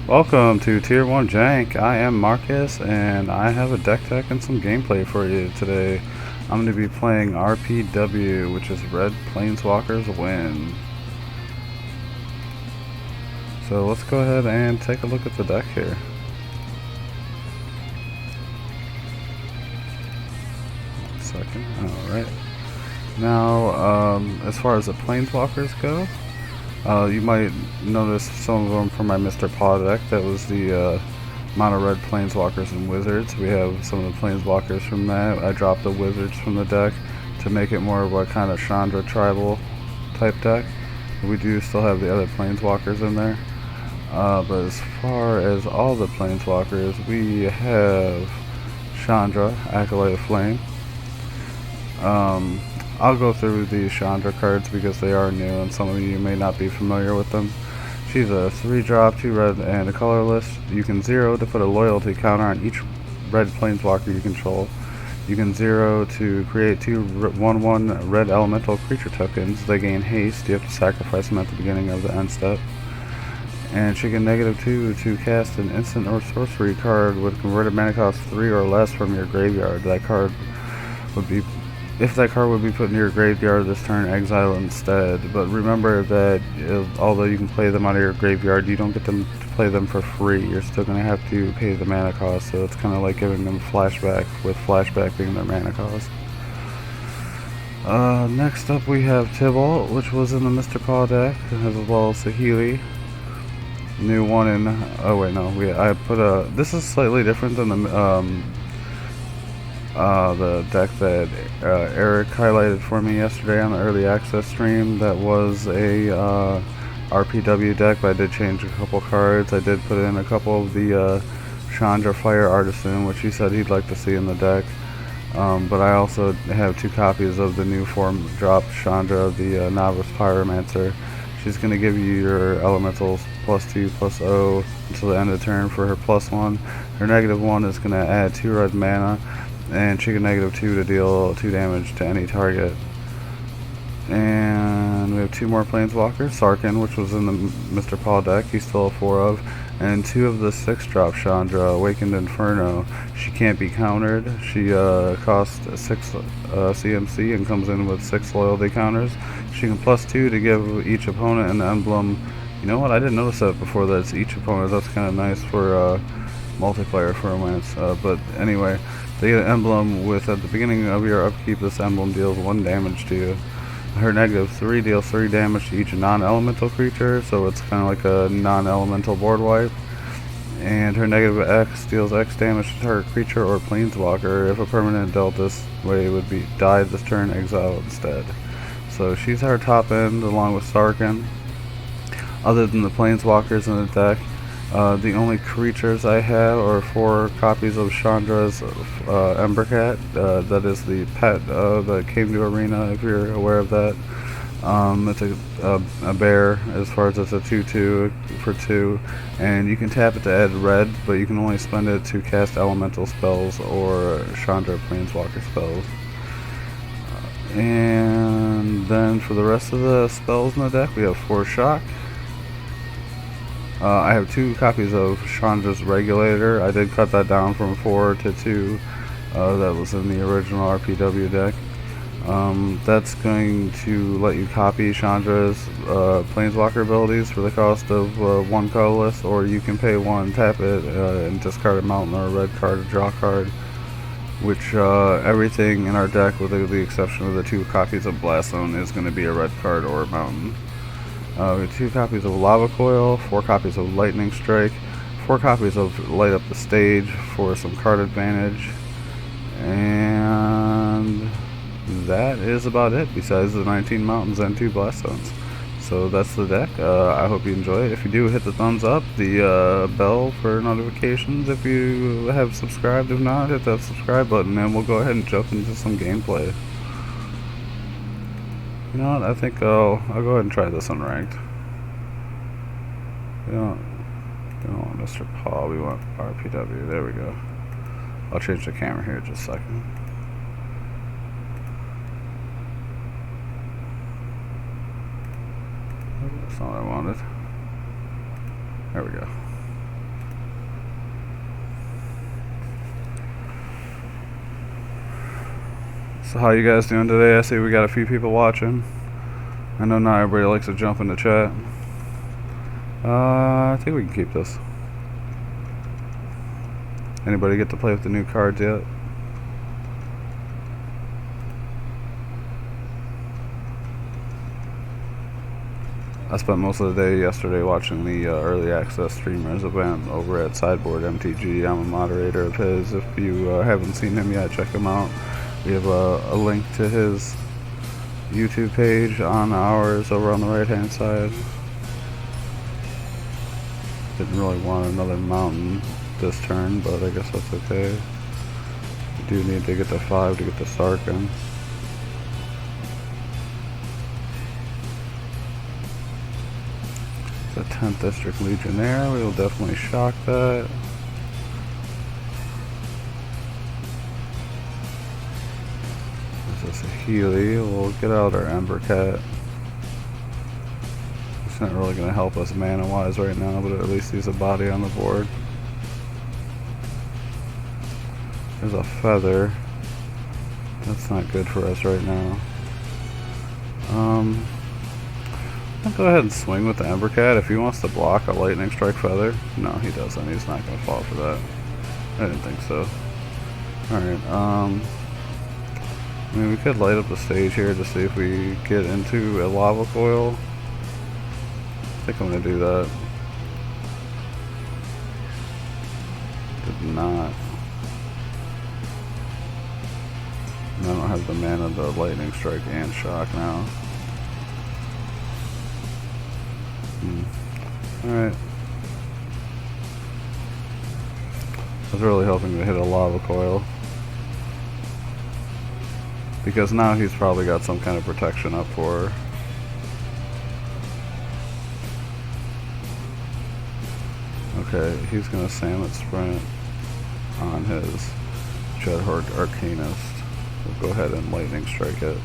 Welcome to Tier 1 Jank. I am Marcus and I have a deck tech and some gameplay for you today. I'm going to be playing RPW, which is Red Planeswalkers Win. So let's go ahead and take a look at the deck here. One second. Alright. Now, as far as the Planeswalkers go, you might notice some of them from my Mr. Paw deck. That was the mono red Planeswalkers and Wizards. We have some of the Planeswalkers from that. I dropped the Wizards from the deck to make it more of a kind of Chandra tribal type deck. We do still have the other Planeswalkers in there. But as far as all the Planeswalkers, we have Chandra, Acolyte of Flame. I'll go through the Chandra cards because they are new and some of you may not be familiar with them. She's a 3-drop, 2 red, and a colorless. You can 0 to put a loyalty counter on each red planeswalker you control. You can 0 to create 2 1/1 red elemental creature tokens. They gain haste. You have to sacrifice them at the beginning of the end step. And she can -2 to cast an instant or sorcery card with converted mana cost 3 or less from your graveyard. That card would be If that card would be put in your graveyard this turn, exile instead. But remember that although you can play them out of your graveyard, you don't get them to play them for free. You're still going to have to pay the mana cost, so it's kind of like giving them flashback, with flashback being their mana cost. Next up we have Tybalt, which was in the Mr. Paw deck, as well as Sahili. New one in, oh wait, no, I put a, this is slightly different than the deck that Eric highlighted for me yesterday on the early access stream. That was a RPW deck, but I did change a couple cards. I did put in a couple of the Chandra Fire Artisan, which he said he'd like to see in the deck. But I also have 2 copies of the new form drop Chandra, the Novice Pyromancer. She's going to give you your elementals +2/+0 until the end of the turn for her +1. Her -1 is going to add 2 red mana, and she can -2 to deal 2 damage to any target. And we have 2 more Planeswalkers. Sarkhan, which was in the Mr. Paw deck, he's still a 4 of, and 2 of the 6-drop Chandra, Awakened Inferno. She can't be countered. She costs 6 CMC and comes in with 6 loyalty counters. She can +2 to give each opponent an emblem. You know what, I didn't notice that before, that it's each opponent. That's kind of nice for multiplayer for romance. But anyway, they get an emblem with, at the beginning of your upkeep, this emblem deals 1 damage to you. Her -3 deals 3 damage to each non-elemental creature, so it's kind of like a non-elemental board wipe. And her -X deals X damage to her creature or planeswalker. If a permanent dealt this way would be died this turn, exile instead. So she's our top end along with Sarkhan. Other than the planeswalkers in the deck, the only creatures I have are 4 copies of Chandra's Embercat. That is the pet that came to Arena, if you're aware of that. It's a bear, as far as it's a 2/2 for 2, and you can tap it to add red, but you can only spend it to cast elemental spells or Chandra Planeswalker spells. And then for the rest of the spells in the deck, we have 4 Shock. I have 2 copies of Chandra's Regulator. I did cut that down from 4 to 2. That was in the original RPW deck. That's going to let you copy Chandra's Planeswalker abilities for the cost of 1 colorless, or you can pay 1, tap it, and discard a mountain or a red card to draw a card. Which everything in our deck, with the exception of the 2 copies of Blast Zone, is going to be a red card or a mountain. We have 2 copies of Lava Coil, 4 copies of Lightning Strike, 4 copies of Light Up the Stage for some card advantage, and that is about it, besides the 19 mountains and 2 Blast Zones. So that's the deck. I hope you enjoy it. If you do, hit the thumbs up, the bell for notifications if you have subscribed. If not, hit that subscribe button, and we'll go ahead and jump into some gameplay. You know what, I think I'll go ahead and try this unranked. We don't want Mr. Paul, we want RPW. There we go. I'll change the camera here in just a second. That's not what I wanted. There we go. So how you guys doing today? I see we got a few people watching. I know not everybody likes to jump in the chat. I think we can keep this. Anybody get to play with the new cards yet? I spent most of the day yesterday watching the early access streamers event over at Sideboard MTG. I'm a moderator of his. If you haven't seen him yet, check him out. We have a link to his YouTube page on ours over on the right hand side. Didn't really want another mountain this turn, but I guess that's okay. We do need to get to 5 to get the Sarkin. The 10th District Legionnaire, we will definitely shock that. This is a Healy. We'll get out our Ember Cat. It's not really going to help us mana wise right now, but at least he's a body on the board. There's a Feather. That's not good for us right now. I'll go ahead and swing with the Ember Cat. If he wants to block a Lightning Strike Feather. No, he doesn't. He's not going to fall for that. I didn't think so. Alright, I mean, we could light up the stage here to see if we get into a Lava Coil. I think I'm going to do that. Did not. And I don't have the mana to Lightning Strike and Shock now. Alright. I was really hoping to hit a Lava Coil. Because now he's probably got some kind of protection up for her. Okay, he's gonna Salmon Sprint on his Dreadhorde Arcanist. We'll go ahead and Lightning Strike it.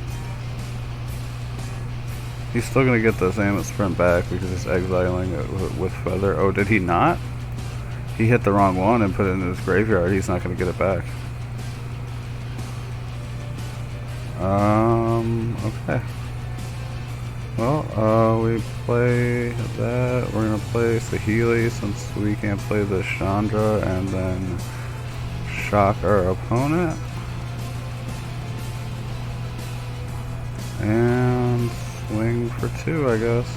He's still gonna get the Salmon Sprint back because he's exiling it with Feather. Oh, did he not? He hit the wrong one and put it in his graveyard. He's not gonna get it back. Okay. Well, we play that. We're gonna play Saheeli since we can't play the Chandra, and then shock our opponent. And swing for 2, I guess.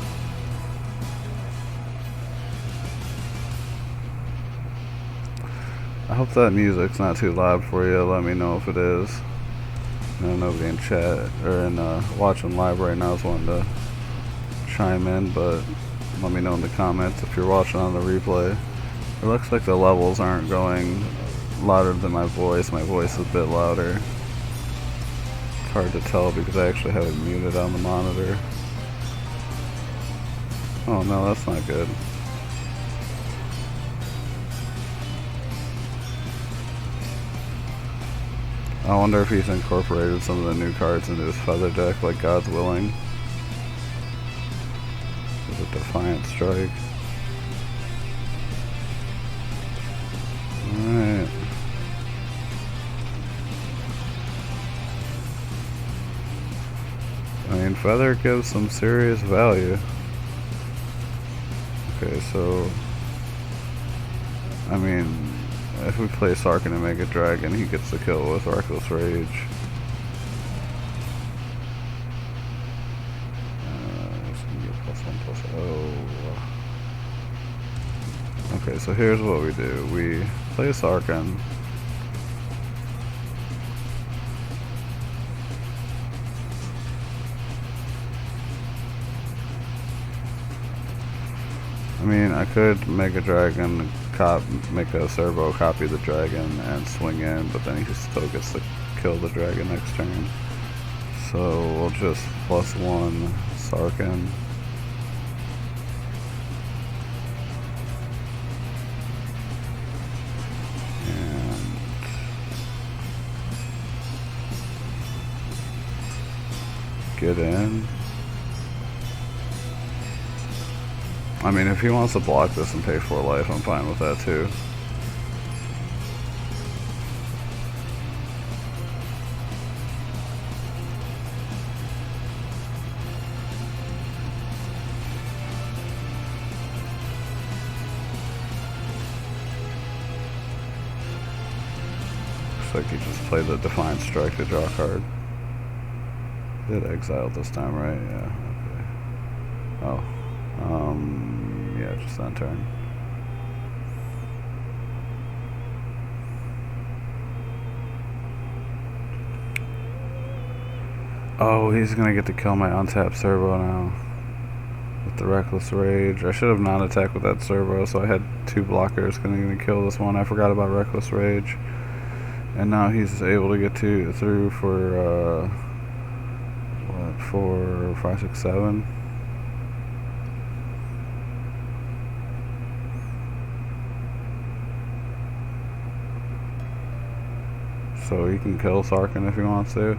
I hope that music's not too loud for you. Let me know if it is. No, nobody in chat or in watching live right now is wanting to chime in, but let me know in the comments if you're watching on the replay. It looks like the levels aren't going louder than my voice. My voice is a bit louder. It's hard to tell because I actually have it muted on the monitor. Oh no, that's not good. I wonder if he's incorporated some of the new cards into his Feather deck, like God's Willing. There's a Defiant Strike. Alright. I mean, Feather gives some serious value. Okay, so I mean, if we play Sarkin and Mega Dragon, he gets the kill with Reckless Rage. Okay, so here's what we do. We play Sarkin. I mean, I could Mega Dragon, make a servo, copy the dragon, and swing in, but then he still gets to kill the dragon next turn. So we'll just +1 Sarkin. And get in. I mean, if he wants to block this and pay 4 life, I'm fine with that too. Looks like he just played the Defiant Strike to draw a card. Did exile this time, right? Yeah, okay. Oh. Yeah, just on turn. Oh, he's gonna get to kill my untapped servo now. With the Reckless Rage. I should have non-attacked with that servo, so I had 2 blockers gonna kill this one. I forgot about Reckless Rage. And now he's able to get through for, what, 4, 5, 6, 7? So he can kill Sarkhan if he wants to.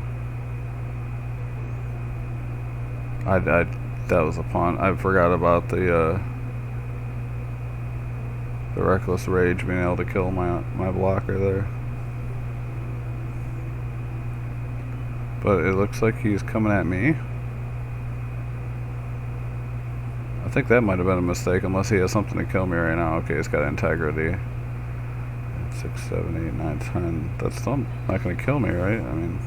That was a pawn. I forgot about the Reckless Rage being able to kill my blocker there. But it looks like he's coming at me. I think that might have been a mistake, unless he has something to kill me right now. Okay, he's got integrity. 6, 7, 8, 9, 10. That's still not going to kill me, right? I mean...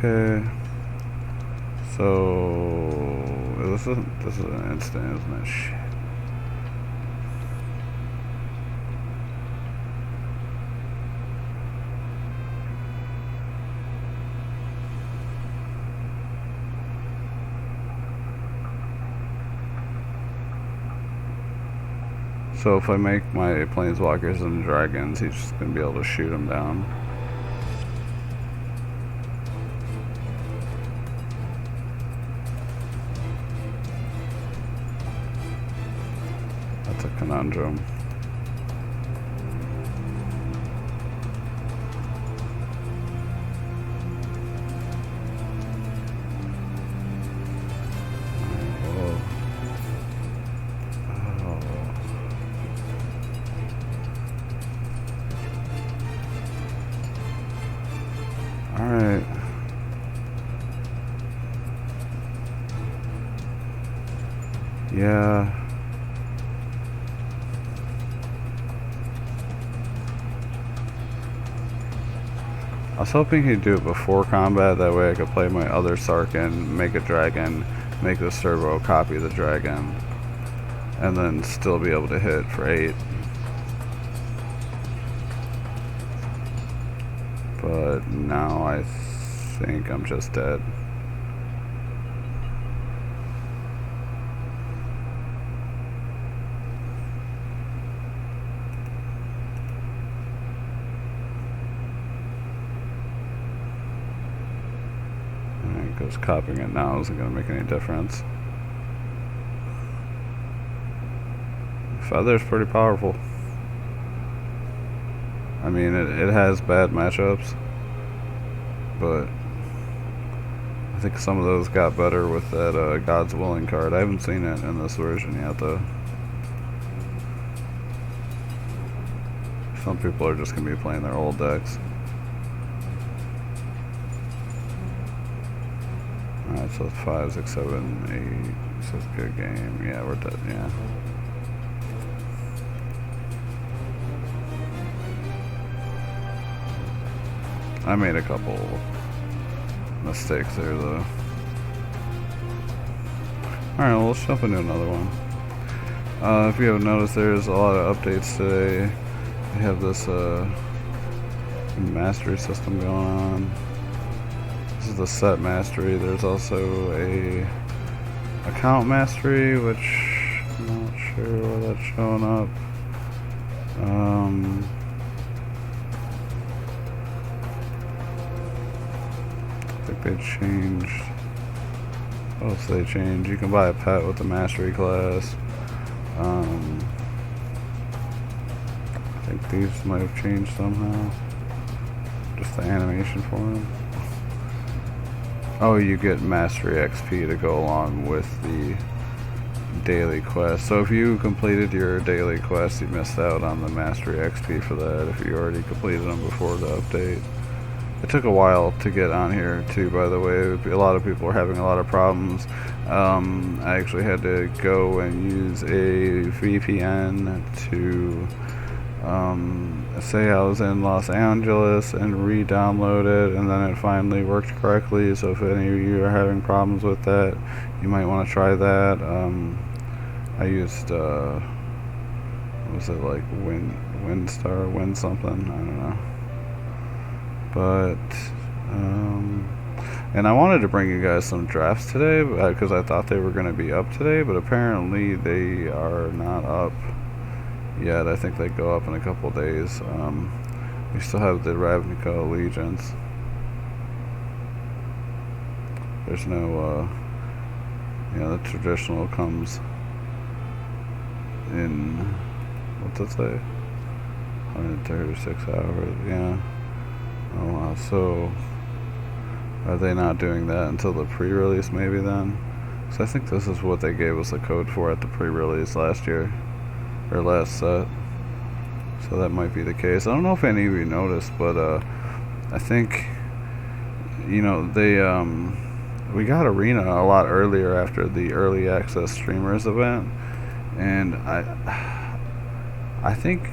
Okay, so this is an instant, isn't it? Shit. So if I make my Planeswalkers and Dragons, he's just gonna be able to shoot them down. That's a conundrum. Alright. Yeah. I was hoping he'd do it before combat, that way I could play my other Sarkhan, make a dragon, make the servo, copy the dragon, and then still be able to hit for 8. But now I think I'm just dead. Because copying it now isn't going to make any difference. Feather's pretty powerful. I mean, it has bad matchups, but I think some of those got better with that God's Willing card. I haven't seen it in this version yet, though. Some people are just going to be playing their old decks. Alright, so it's 5, 6, 7, 8. This is a good game. Yeah, we're dead, yeah. I made a couple mistakes there, though. Alright, well, let's jump into another one. If you haven't noticed, there's a lot of updates today. We have this mastery system going on. This is the set mastery. There's also a account mastery, which I'm not sure where that's showing up. I think they changed. What else they changed? You can buy a pet with the mastery class. I think these might have changed somehow. Just the animation for them. Oh, you get Mastery XP to go along with the daily quest. So if you completed your daily quest, you missed out on the Mastery XP for that if you already completed them before the update. It took a while to get on here too, by the way. A lot of people were having a lot of problems. I actually had to go and use a VPN to say I was in Los Angeles and re-download it, and then it finally worked correctly. So if any of you are having problems with that, you might want to try that. I used what was it, like WinStar, Win something, I don't know. But and I wanted to bring you guys some drafts today because I thought they were going to be up today, but apparently they are not up yet. I think they go up in a couple days. We still have the Ravnica Allegiance. There's no the traditional comes in, what's it say, 136 hours. Yeah. Oh wow. So are they not doing that until the pre-release maybe then? So I think this is what they gave us the code for at the pre-release last year, or last set. So that might be the case. I don't know if any of you noticed, but I think, you know, they we got Arena a lot earlier after the early access streamers event, and I think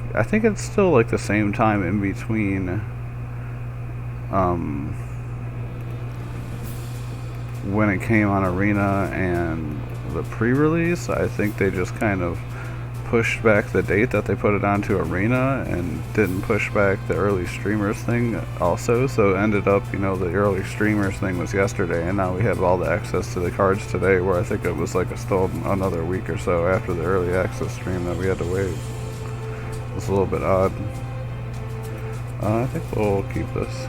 it's still like the same time in between when it came on Arena and the pre-release. I think they just kind of pushed back the date that they put it onto Arena and didn't push back the early streamers thing also, so it ended up, you know, the early streamers thing was yesterday, and now we have all the access to the cards today, where I think it was like still another week or so after the early access stream that we had to wait. It's a little bit odd. I think we'll keep this.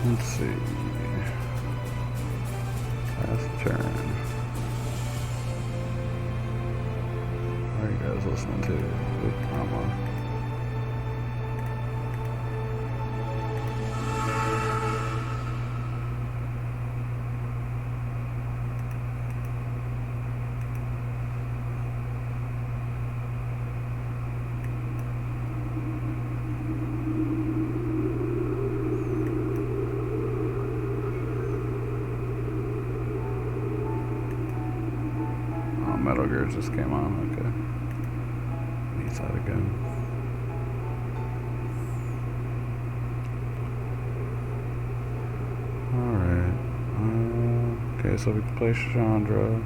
Let's see. Last turn. What are you guys listening to? Good drama. Metal Gear just came on, okay. Needs that again. Alright. Okay, so we can play Chandra.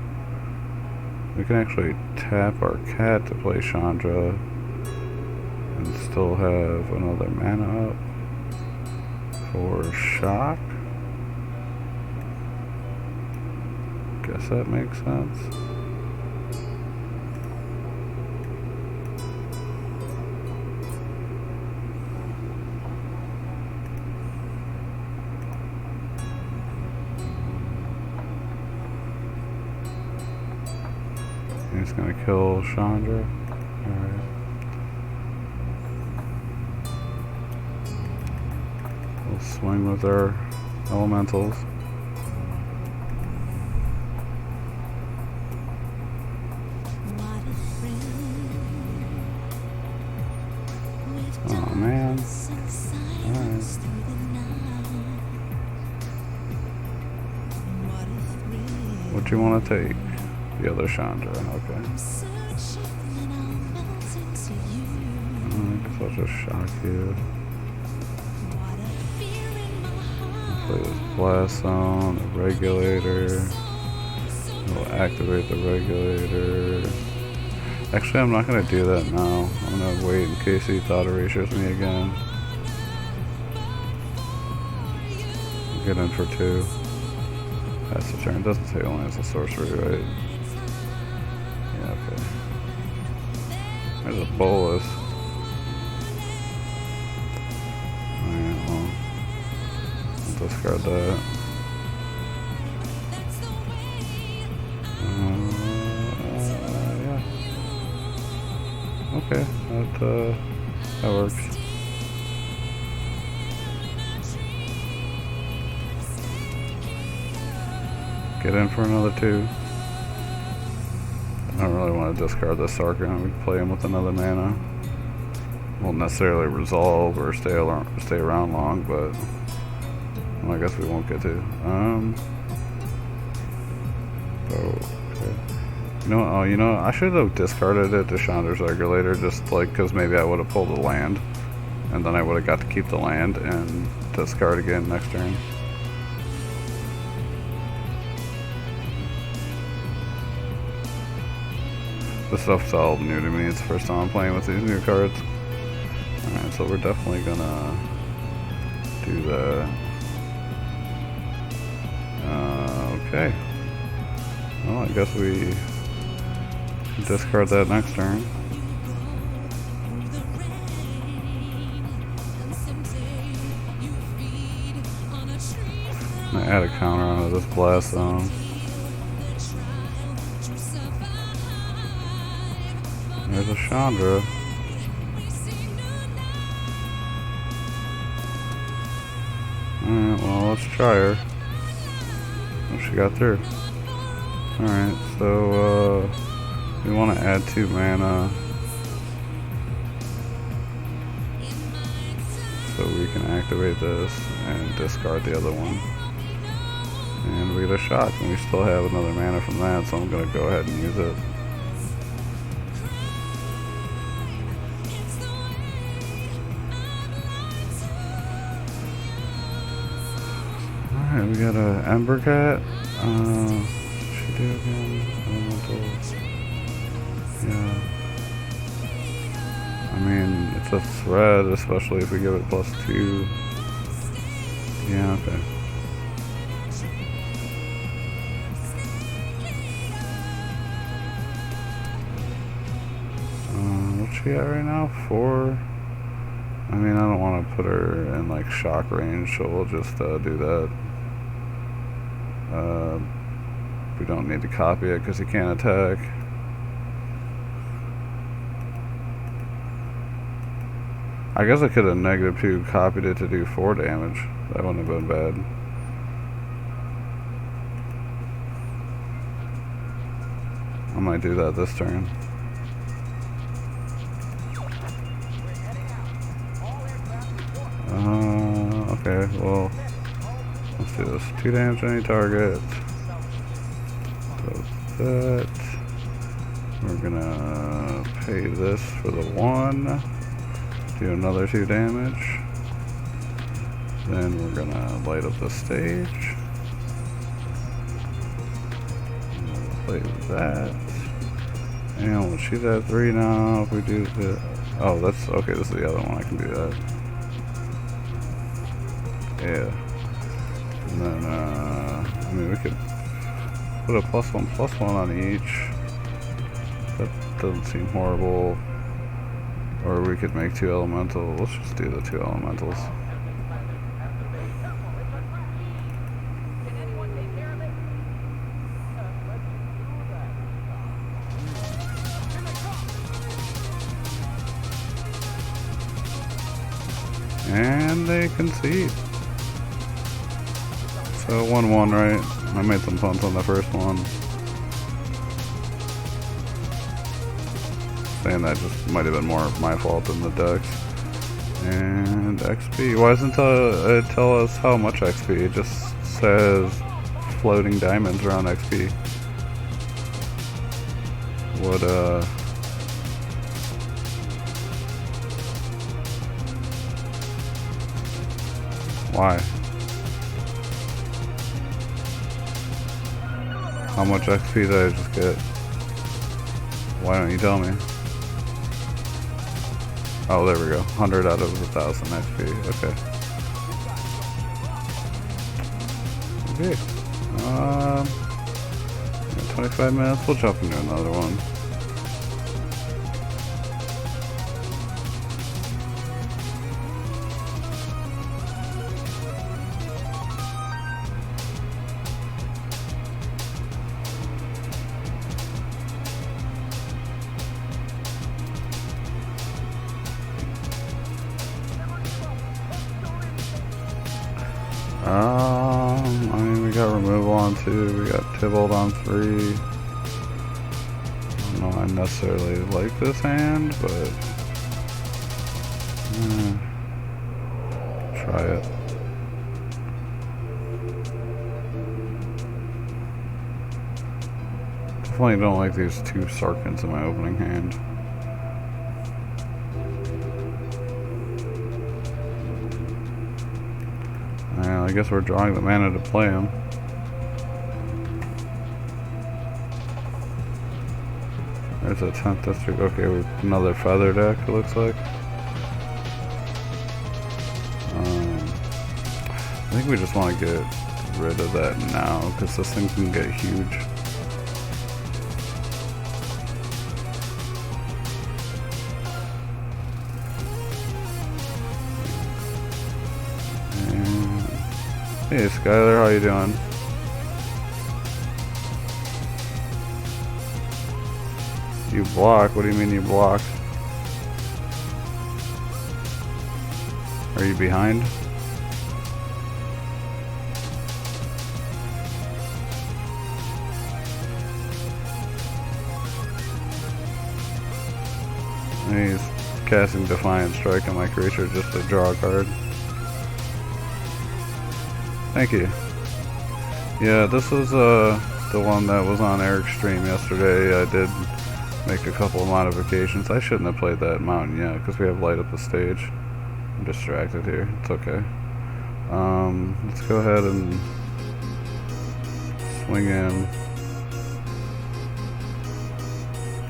We can actually tap our cat to play Chandra and still have another mana up for shock. Guess that makes sense. He's gonna kill Chandra. Alright. We'll swing with our elementals. Oh man. Alright. What do you want to take? The other Chandra, okay. I guess I'll just shock you. I'll play this Blast Zone, the Regulator. We'll activate the Regulator. Actually, I'm not going to do that now. I'm going to wait in case he thought erasures me again. Get in for 2. That's the turn. Doesn't say only as a sorcery, right? Yeah, okay. There's a bolus. Alright, well, I'll discard that. Yeah. Okay, that works. Get in for another 2. I don't really want to discard this Sarkhan. We can play him with another mana. Won't necessarily resolve or stay around long, but well, I guess we won't get to. Okay. You know, I should have discarded it to Chandra's Regulator, just like because maybe I would have pulled a land, and then I would have got to keep the land and discard again next turn. This stuff's all new to me. It's the first time I'm playing with these new cards. Alright, so we're definitely gonna do that. Okay. Well, I guess we discard that next turn. I'm gonna add a counter onto this Blast Zone. There's a Chandra. Alright, well, let's try her. Oh, she got through. Alright, so, we want to add 2 mana. So we can activate this and discard the other one. And we get a shot, and we still have another mana from that, so I'm going to go ahead and use it. Alright, we got a Ember Cat. What's she do again? Elementals. Yeah. I mean, it's a threat, especially if we give it +2. Yeah, okay. What's she at right now? 4? I mean, I don't want to put her in like shock range, so we'll just do that. We don't need to copy it because he can't attack. I guess I could have -2 copied it to do 4 damage. That wouldn't have been bad. I might do that this turn. Okay, well, let's do this. 2 damage to any target. That. We're gonna pay this for the 1. Do another 2 damage. Then we're gonna light up the stage. Play that. And when she's at 3 now, if we do the... Oh, that's... Okay, this is the other one. I can do that. Yeah. And then, I mean, we could put a +1/+1 on each. That doesn't seem horrible. Or we could make 2 elemental. Let's just do the 2 elementals. And they concede. So 1-1, right? I made some punts on the first one. Saying that just might have been more my fault than the decks. And XP. Why doesn't it tell us how much XP? It just says floating diamonds around XP. What, why? How much XP did I just get? Why don't you tell me? Oh, there we go. 100 out of 1,000 XP. Okay. Okay. 25 minutes. We'll jump into another one. I mean, we got removal on 2, we got Tybalt on 3. know I necessarily like this hand, but try it. Definitely don't like these two Sarkans in my opening hand. I guess we're drawing the mana to play him. There's a 10th district. Okay, with another feather deck, it looks like. I think we just want to get rid of that now, because this thing can get huge. And hey Skylar, how you doing? You block? What do you mean you block? Are you behind? He's casting Defiant Strike on my creature just to draw a card. Thank you. Yeah, this was the one that was on Eric's stream yesterday. I did make a couple of modifications. I shouldn't have played that mountain yet because we have light up the stage. I'm distracted here. It's okay. Let's go ahead and swing in.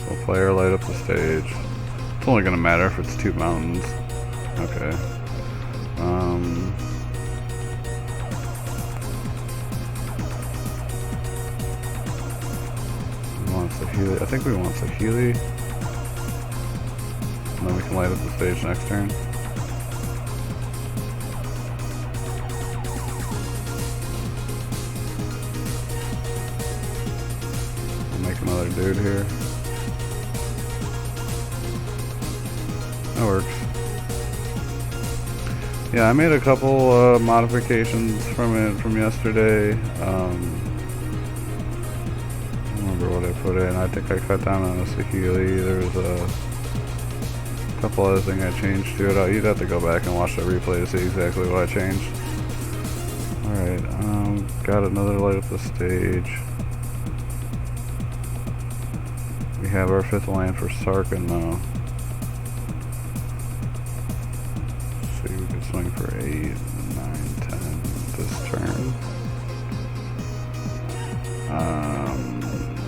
We'll play our light up the stage. It's only gonna matter if it's two mountains. Okay. I think we want Sahili. And then we can light up the stage next turn. We'll make another dude here. That works. Yeah, I made a couple modifications from it from yesterday. What I put in. I think I cut down on a Sahili. There was a couple other things I changed to it. You'd have to go back and watch the replay to see exactly what I changed. Alright, got another light up the stage. We have our 5th land for Sarkin now. Let's see, we could swing for 8, 9, 10 this turn.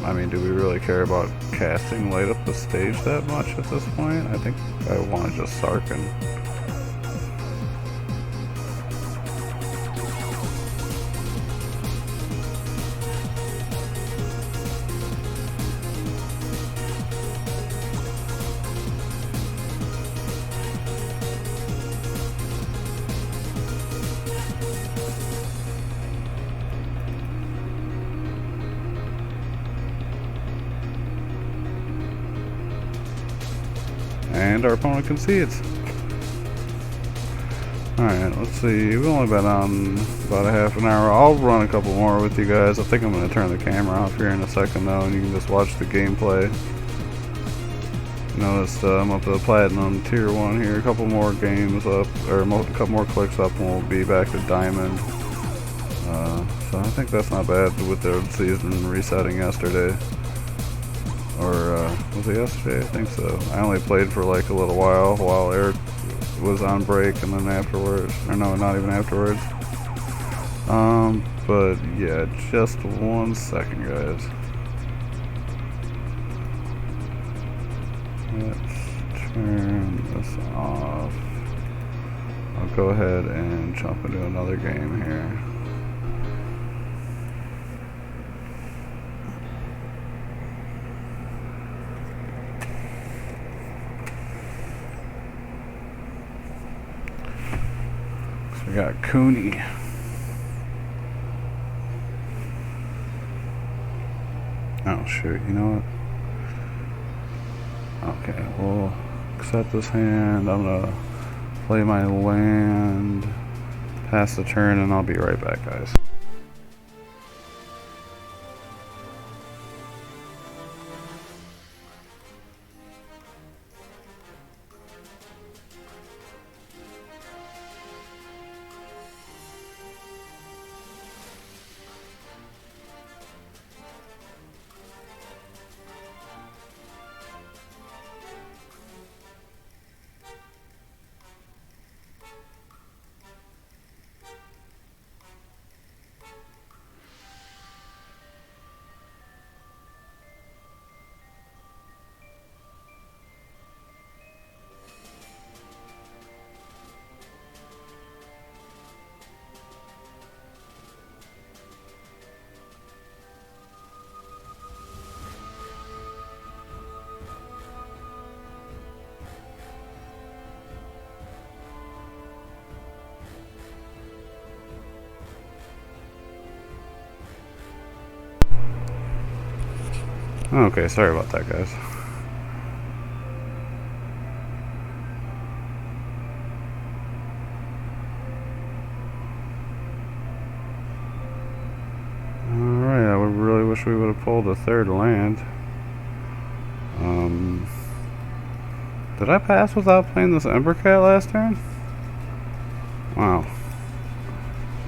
I mean, do we really care about casting light up the stage that much at this point? I think I want to just Sarkin. And our opponent concedes. Alright, let's see. We've only been on about a half an hour. I'll run a couple more with you guys. I think I'm going to turn the camera off here in a second though, and you can just watch the gameplay. Notice I'm up to Platinum Tier 1 here. A couple more games up, or a couple more clicks up, and we'll be back to Diamond. So I think that's not bad with the season resetting yesterday. Or was it yesterday? I think so. I only played for like a little while Eric was on break, and then afterwards, or no, not even afterwards. But yeah, just 1 second, guys. Let's turn this off. I'll go ahead and jump into another game here. We got Cooney. Oh shoot, you know what? Okay, we'll accept this hand. I'm gonna play my land, pass the turn, and I'll be right back, guys. Okay, sorry about that, guys. Alright, I would really wish we would have pulled a third land. Did I pass without playing this Ember Cat last turn? Wow.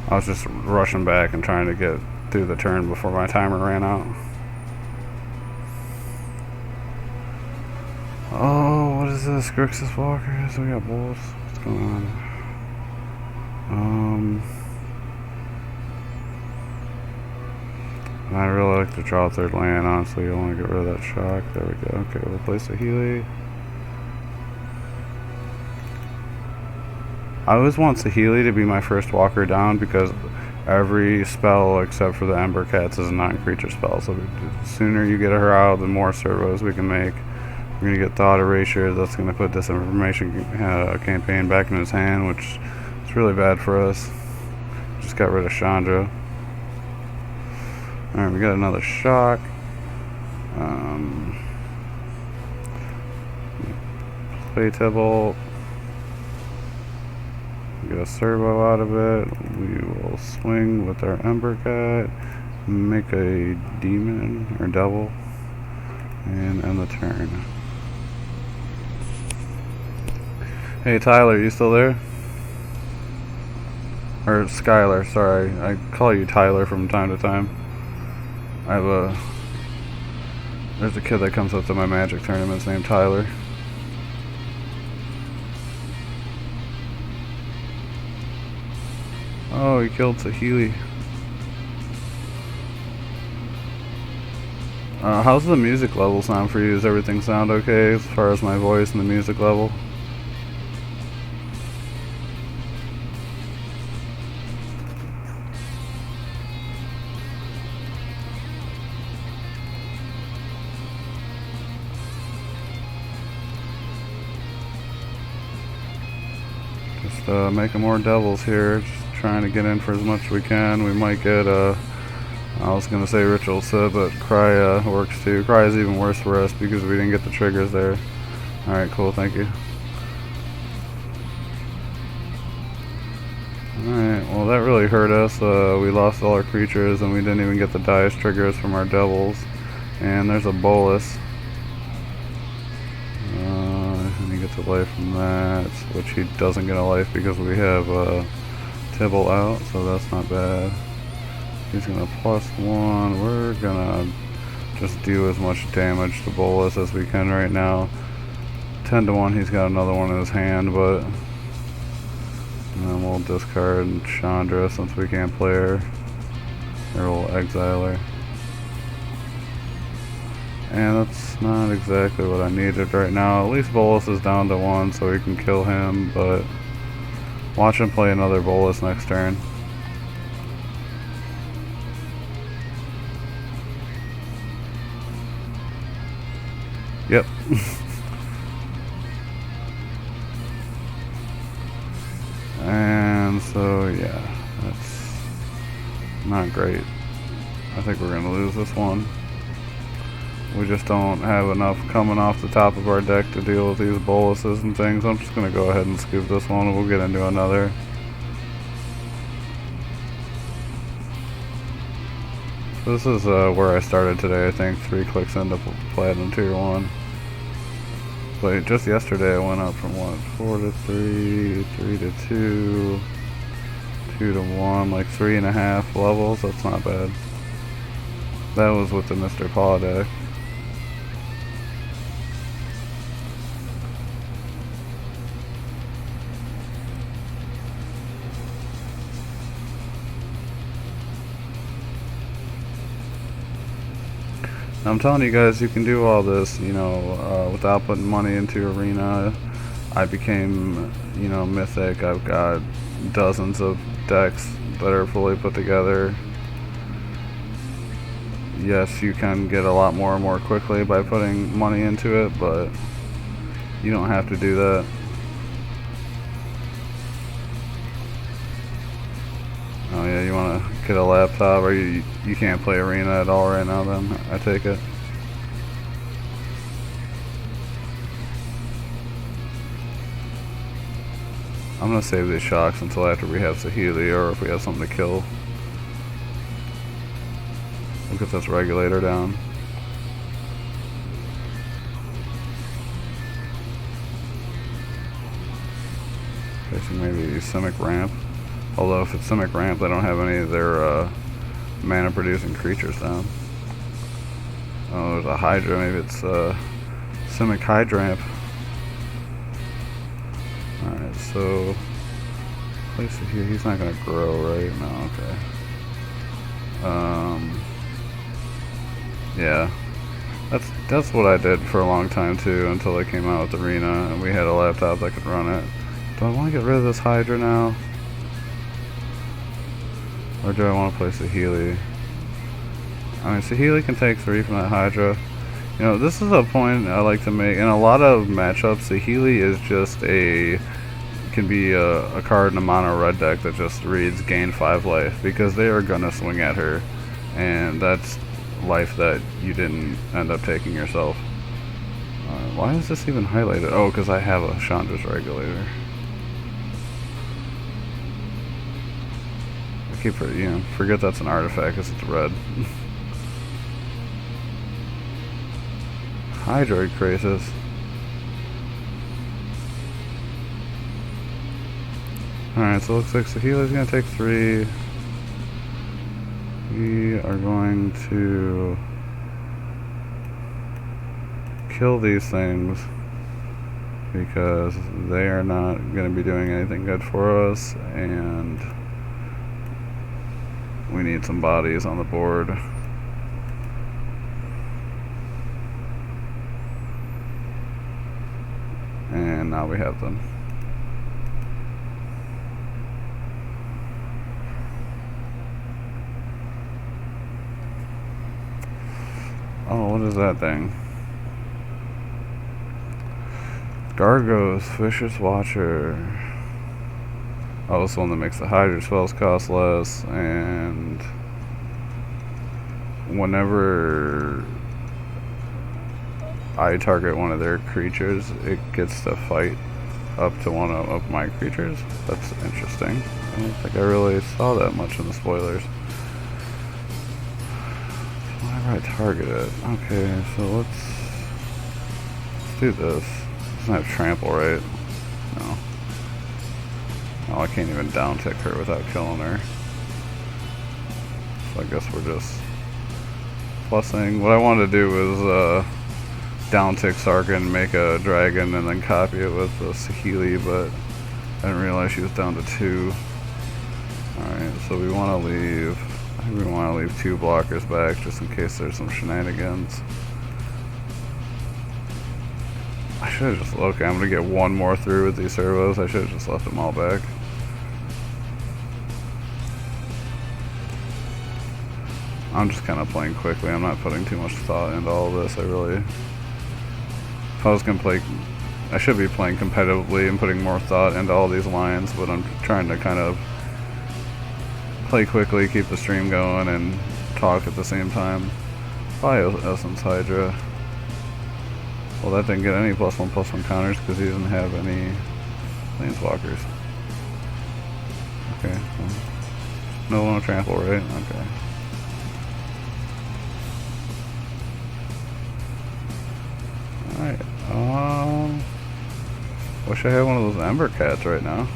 I was just rushing back and trying to get through the turn before my timer ran out. Oh, what is this? Grixis Walkers? We got wolves. What's going on? I really like to draw a third land, honestly. I want to get rid of that shock. There we go. Okay, we'll place a Healy. I always want Saheeli to be my first walker down because every spell except for the Ember Cats is a non-creature spell. So the sooner you get her out, the more servos we can make. We're going to get Thought Erasure. That's going to put Disinformation campaign back in his hand, which is really bad for us. Just got rid of Chandra. Alright, we got another shock. Play Tibble. Get a servo out of it. We will swing with our Ember Cat, make a demon or devil, and end the turn. Hey Tyler, you still there? Or Skylar, sorry. I call you Tyler from time to time. There's a kid that comes up to my Magic tournaments named Tyler. Oh, he killed Saheeli. How's the music level sound for you? Does everything sound okay as far as my voice and the music level? Just making more devils here. Just trying to get in for as much as we can. We might get I was gonna say Ritual Sib, but Cry works too. Cry is even worse for us because we didn't get the triggers there. Alright, cool, thank you. Alright, well that really hurt us. We lost all our creatures and we didn't even get the dice triggers from our devils. And there's a bolus. And he gets a life from that, which he doesn't get a life because we have Tibble out, so that's not bad. He's gonna +1. We're gonna just do as much damage to Bolus as we can right now. 10 to 1, he's got another one in his hand, but and then we'll discard Chandra since we can't play her. Or we'll exile her. And that's not exactly what I needed right now. At least Bolus is down to 1, so we can kill him, but watch him play another Bolus next turn. Yep. And so, yeah, that's not great. I think we're going to lose this one. We just don't have enough coming off the top of our deck to deal with these boluses and things. I'm just going to go ahead and scoop this one and we'll get into another. This is where I started today, I think, 3 clicks into Platinum Tier 1. But just yesterday I went up from what, 4 to 3, 3 to 2, 2 to 1, like 3.5 levels. That's not bad. That was with the Mr. Paw deck. I'm telling you guys, you can do all this, you know, without putting money into Arena. I became, you know, Mythic. I've got dozens of decks that are fully put together. Yes, you can get a lot more quickly by putting money into it, but you don't have to do that. Oh yeah, you want to get a laptop, or you can't play Arena at all right now then, I take it. I'm gonna save these shocks until after we have Saheeli, or if we have something to kill. We'll get this regulator down. Facing maybe Simic Ramp. Although if it's Simic Ramp, they don't have any of their mana producing creatures down. Oh, there's a Hydra. Maybe it's Simic Hydramp. Alright, so place it here. He's not gonna grow, right? No, okay. Yeah. That's what I did for a long time too, until they came out with Arena and we had a laptop that could run it. Do I want to get rid of this Hydra now? Or do I want to play Saheeli? I mean, Saheeli can take 3 from that Hydra. You know, this is a point I like to make. In a lot of matchups, Saheeli is just can be a card in a mono red deck that just reads gain 5 life, because they are gonna swing at her, and that's life that you didn't end up taking yourself. Why is this even highlighted? Oh, because I have a Chandra's Regulator. I keep forget that's an artifact because it's red. Hydroid Crisis. Alright, so it looks like Saheeli's gonna take 3. We are going to kill these things because they are not going to be doing anything good for us, and we need some bodies on the board. And now we have them. Oh, what is that thing? Gargos, Vicious Watcher. Oh, this one that makes the Hydra spells cost less, and whenever I target one of their creatures, it gets to fight up to one of my creatures. That's interesting. I don't think I really saw that much in the spoilers. Whenever I target it. Okay, so let's do this. It doesn't have trample, right? No. Oh, I can't even down tick her without killing her. So I guess we're just plussing. What I wanted to do was down tick Sarkhan, make a dragon, and then copy it with the Saheeli, but I didn't realize she was down to 2. Alright, so we want to leave. I think we want to leave 2 blockers back just in case there's some shenanigans. I should have just, okay, I'm going to get one more through with these servos. I should have just left them all back. I'm just kind of playing quickly. I'm not putting too much thought into all of this. If I was going to play, I should be playing competitively and putting more thought into all these lines, but I'm trying to kind of play quickly, keep the stream going, and talk at the same time. Bio Essence Hydra. Well, that didn't get any +1/+1 counters because he doesn't have any Planeswalkers. Okay. Well, no trample, right? Okay. Alright. Wish I had one of those Ember Cats right now.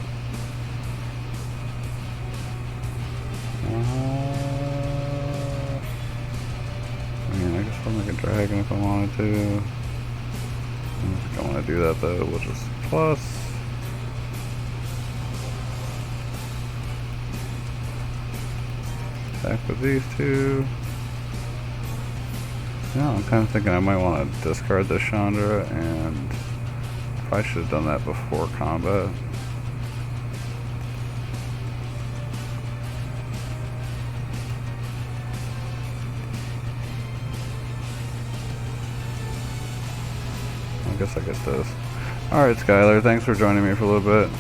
I mean, I guess I'll make a dragon if I wanted to. I don't think I want to do that though. We'll just plus. Attack with these 2. Yeah, I'm kind of thinking I might want to discard this Chandra, and I should have done that before combat. I guess I get this. Alright, Skylar, thanks for joining me for a little bit.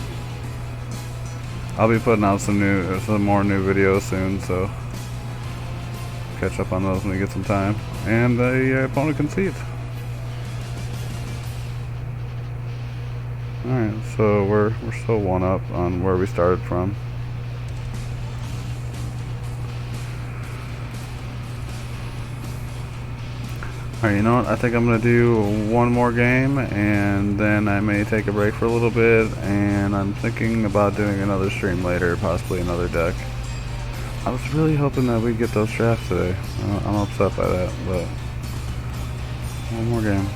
I'll be putting out some more new videos soon, so catch up on those when we get some time. And the opponent concedes. Alright, so we're still one up on where we started from. Alright, you know what? I think I'm going to do one more game, and then I may take a break for a little bit, and I'm thinking about doing another stream later, possibly another deck. I was really hoping that we'd get those drafts today. I'm upset by that, but one more game.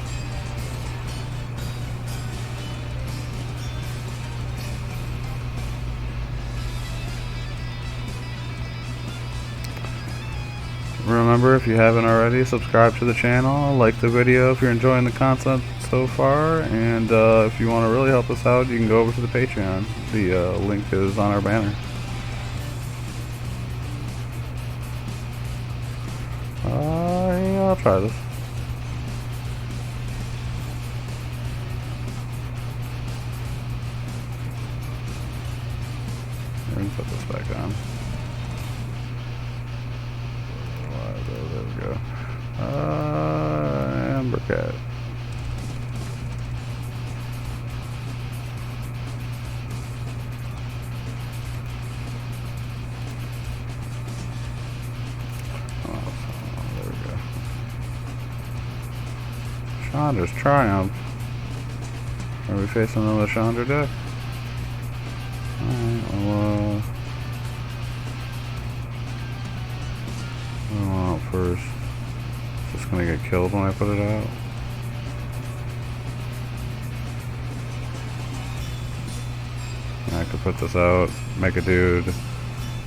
Remember, if you haven't already, subscribe to the channel, like the video if you're enjoying the content so far, and if you want to really help us out, you can go over to the Patreon. The link is on our banner. Yeah, I'll try this. Let me put this back on. There we go. Amber Cat. Oh, there we go. Chandra's Triumph. Are we facing another Chandra deck? Alright, well, out first. It's just gonna get killed when I put it out. And I could put this out, make a dude,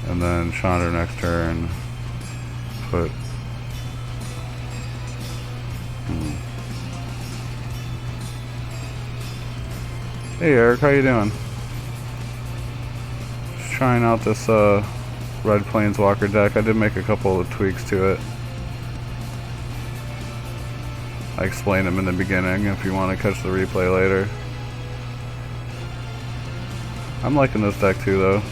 and then Chandra next turn. Put. Hey Eric, how you doing? Just trying out this red Planeswalker deck. I did make a couple of tweaks to it. I explained them in the beginning if you want to catch the replay later. I'm liking this deck too though.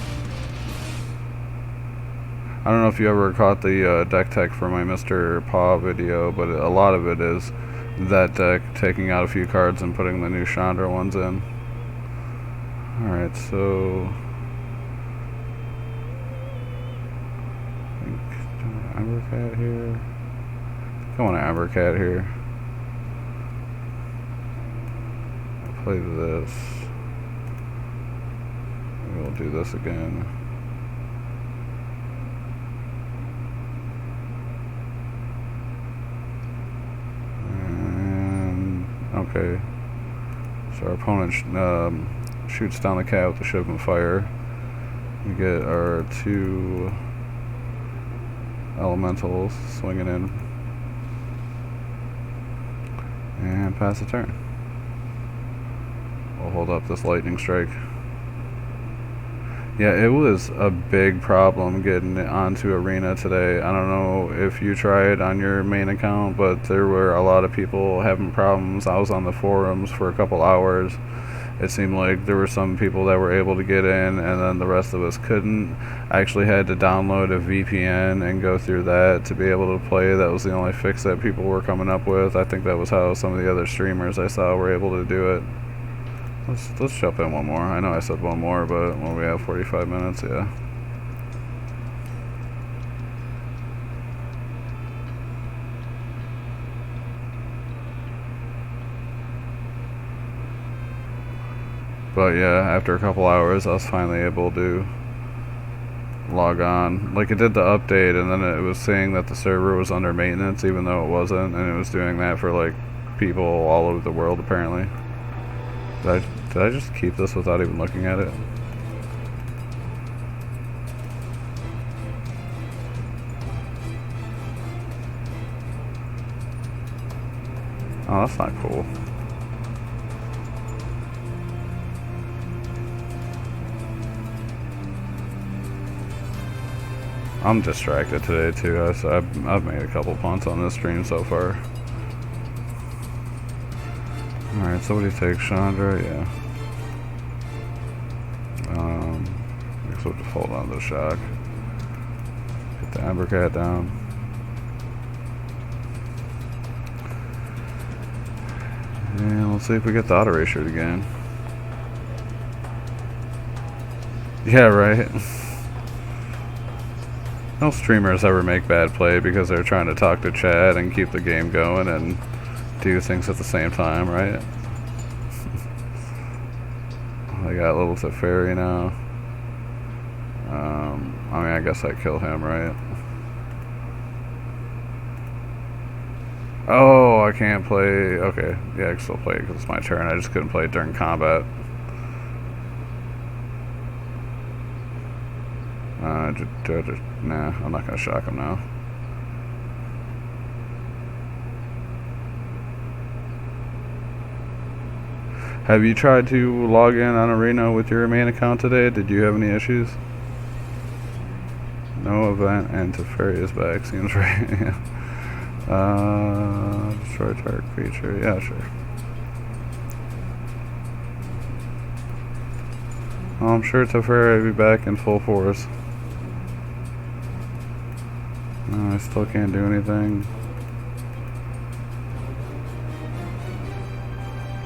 I don't know if you ever caught the deck tech for my Mr. Paw video, but a lot of it is that deck taking out a few cards and putting the new Chandra ones in. Alright, so Ambercat here. I want an Ambercat here. I'll play this. Maybe we'll do this again. And okay. So our opponent shoots down the cat with the Ship and Fire. We get our two elementals swinging in and pass the turn. We'll hold up this lightning strike. Yeah, it was a big problem getting onto Arena today. I don't know if you tried on your main account, but there were a lot of people having problems. I was on the forums for a couple hours. It seemed like there were some people that were able to get in, and then the rest of us couldn't. I actually had to download a VPN and go through that to be able to play. That was the only fix that people were coming up with. I think that was how some of the other streamers I saw were able to do it. Let's jump in one more. I know I said one more, but when we have 45 minutes, yeah. But yeah, after a couple hours, I was finally able to log on. Like, it did the update, and then it was saying that the server was under maintenance, even though it wasn't, and it was doing that for, like, people all over the world, apparently. Did I just keep this without even looking at it? Oh, that's not cool. I'm distracted today too. I've made a couple punts on this stream so far. Alright, so what do you take? Chandra? Yeah. I guess we'll just hold on to the shock. Get the Ambercat down. And let's see if we get the auto ratio again. Yeah, right. No streamers ever make bad play because they're trying to talk to chat and keep the game going and do things at the same time, right? I got little Teferi now. I mean, I guess I kill him, right? Oh, I can't play. Okay, yeah, I can still play it because it's my turn. I just couldn't play it during combat. Nah, I'm not gonna shock him now. Have you tried to log in on Arena with your main account today? Did you have any issues? No event and Teferi is back, seems right. Destroy target creature. Yeah, sure. Well, I'm sure Teferi will be back in full force. I still can't do anything.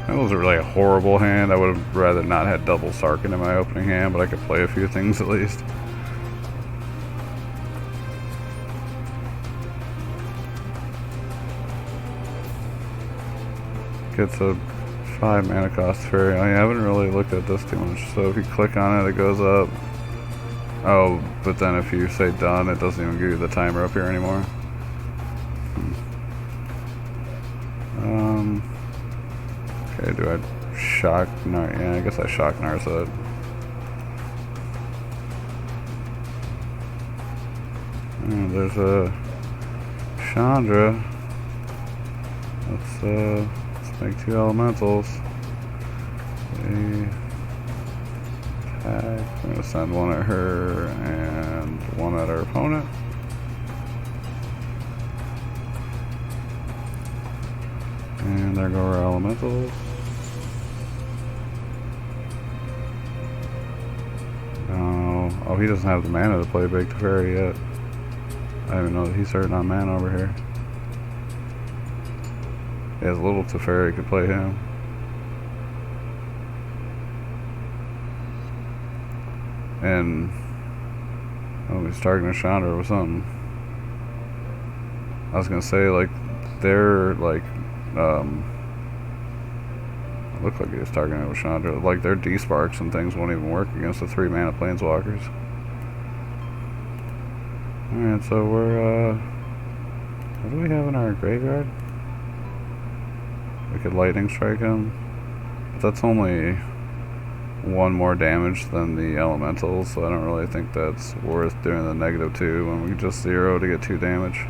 That was really a horrible hand. I would have rather not had double Sarkin in my opening hand, but I could play a few things at least. Gets a 5 mana cost fairy. I haven't really looked at this too much, so if you click on it, it goes up. Oh, but then if you say done, it doesn't even give you the timer up here anymore. Okay, do I shock Nar? Yeah, I guess I shock Narset. And there's a Chandra. Let's make 2 elementals. Attack. I'm gonna send one at her and one at our opponent. And there go our elementals. Oh, he doesn't have the mana to play Big Teferi yet. I don't even know that he's hurting on mana over here. He has a little Teferi, could play him. And oh, he's targeting Chandra or something. I was gonna say, like, they're like looked like he was targeting it with Chandra. Like, their D-Sparks and things won't even work against the 3 mana Planeswalkers. Alright, so we're what do we have in our graveyard? We could lightning strike him. But that's only 1 more damage than the elementals, so I don't really think that's worth doing the -2 when we just 0 to get 2 damage.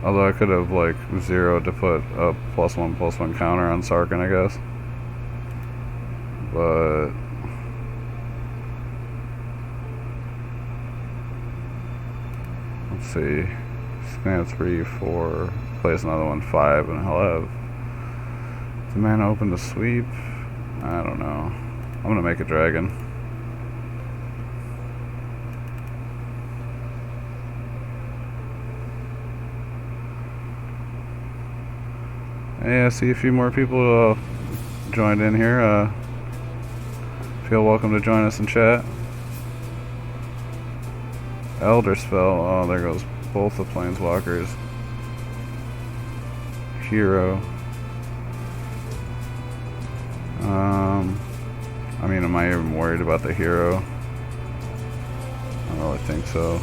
Although I could have, like, 0 to put a +1/+1 counter on Sarkin, I guess. But let's see. He's gonna have 3, 4, plays another one, 5, and he'll have the mana open to sweep. I don't know. I'm gonna make a dragon. Yeah, I see a few more people joined in here. Feel welcome to join us in chat. Elder Spell. Oh, there goes both the Planeswalkers. Hero. I mean, am I even worried about the hero? I don't really think so.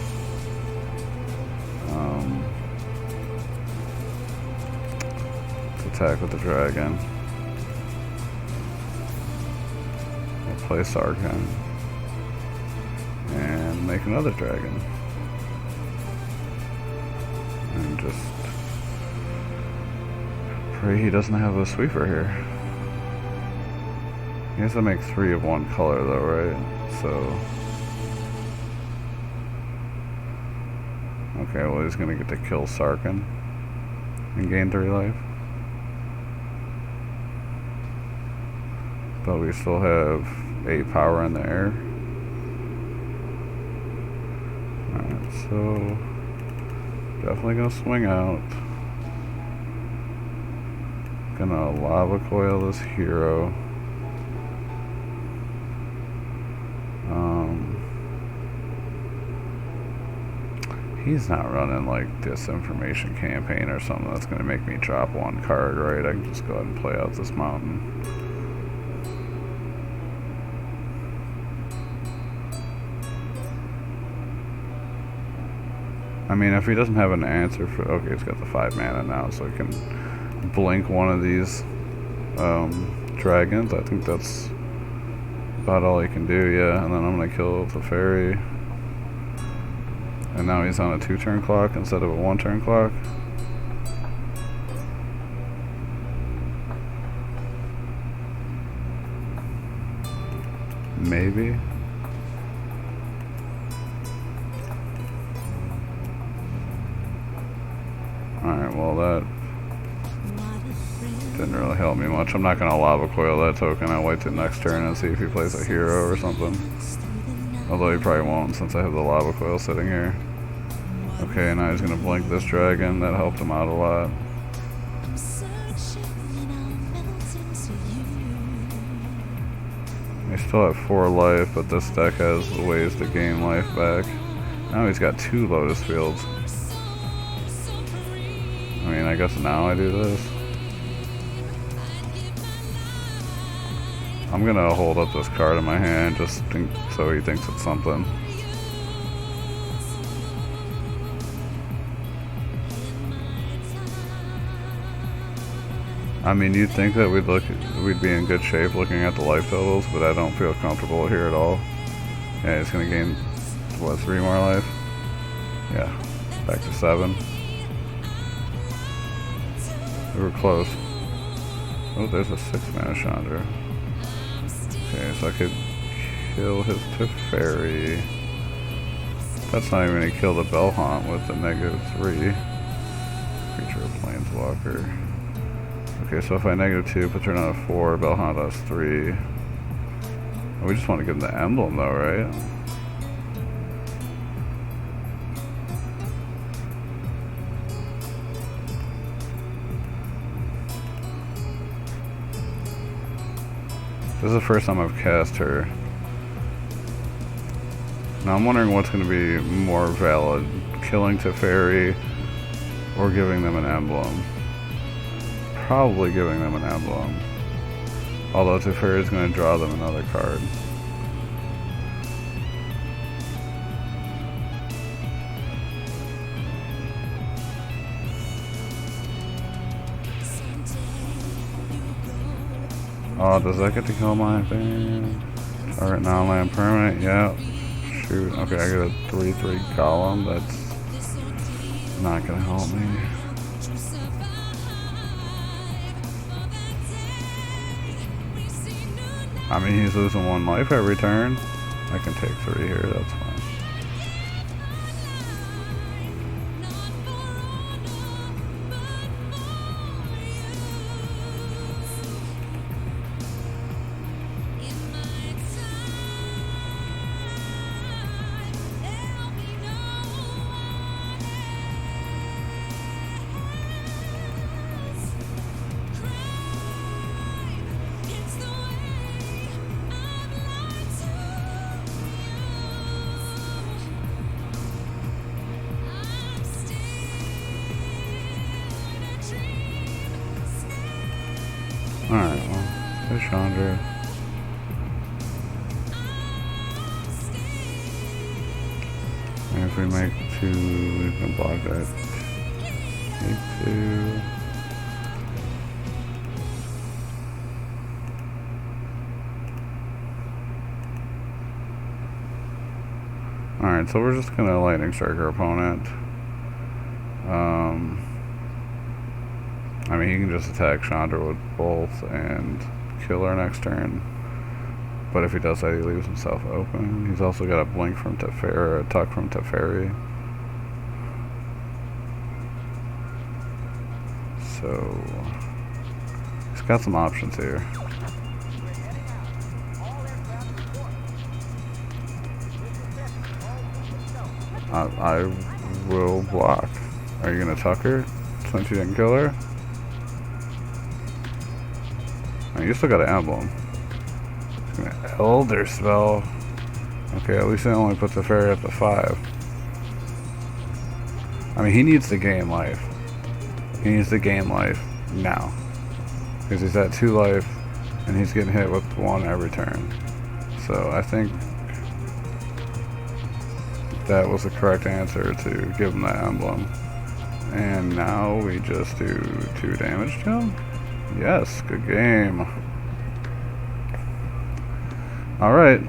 Let's attack with the dragon. We'll play Sarkin. And make another dragon. And just pray he doesn't have a sweeper here. He has to make 3 of 1 color though, right? So okay, well, he's gonna get to kill Sarkin and gain 3 life. But we still have 8 power in the air. Alright, so definitely gonna swing out. Gonna lava coil this hero. He's not running like disinformation campaign or something that's gonna make me drop one card, right? I can just go ahead and play out this mountain. I mean, if he doesn't have an answer for... Okay, he's got the 5 mana now, so he can blink one of these dragons. I think that's about all he can do, yeah. And then I'm going to kill the fairy. And now he's on a 2-turn clock instead of a 1-turn clock. Maybe. Alright, well that didn't really help me much. I'm not going to lava coil that token. I'll wait till next turn and see if he plays a hero or something. Although he probably won't since I have the lava coil sitting here. Okay, now he's going to blink this dragon. That helped him out a lot. He still have 4 life, but this deck has ways to gain life back. Now he's got 2 Lotus Fields. I mean, I guess now I do this. I'm gonna hold up this card in my hand just so he thinks it's something. I mean, you'd think that we'd be in good shape looking at the life totals, but I don't feel comfortable here at all. Yeah, he's gonna gain, what, 3 more life? Yeah, back to 7. We were close. Oh, there's a 6 mana Chandra. Okay, so I could kill his Teferi. That's not even gonna kill the Bellhaunt with the -3. Creature of Planeswalker. Okay, so if I -2, put her down to 4, Bellhaunt does 3. Oh, we just want to give him the emblem though, right? This is the first time I've cast her. Now I'm wondering what's going to be more valid, killing Teferi or giving them an emblem. Probably giving them an emblem. Although Teferi is going to draw them another card. Oh, does that get to kill my thing? Target non-land permanent, yeah. Shoot, okay, I get a 3/3 column. That's not gonna help me. I mean, he's losing 1 life every turn. I can take 3 here, that's fine. Alright, well, there's Chandra. And if we make 2, we can block that. Make 2. Alright, so we're just gonna lightning strike our opponent. I mean, he can just attack Chandra with both and kill her next turn. But if he does that, he leaves himself open. He's also got a blink from Teferi, a tuck from Teferi. So he's got some options here. I will block. Are you gonna tuck her since you didn't kill her? Oh, you still got an emblem. Elder spell. Okay, at least it only puts the fairy up to 5. I mean, he needs to gain life. He needs to gain life now. Because he's at 2 life, and he's getting hit with 1 every turn. So I think that was the correct answer to give him that emblem. And now we just do 2 damage to him? Yes, good game. Alright,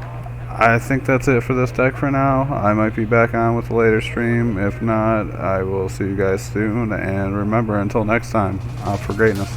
I think that's it for this deck for now. I might be back on with a later stream. If not, I will see you guys soon. And remember, until next time, out for greatness.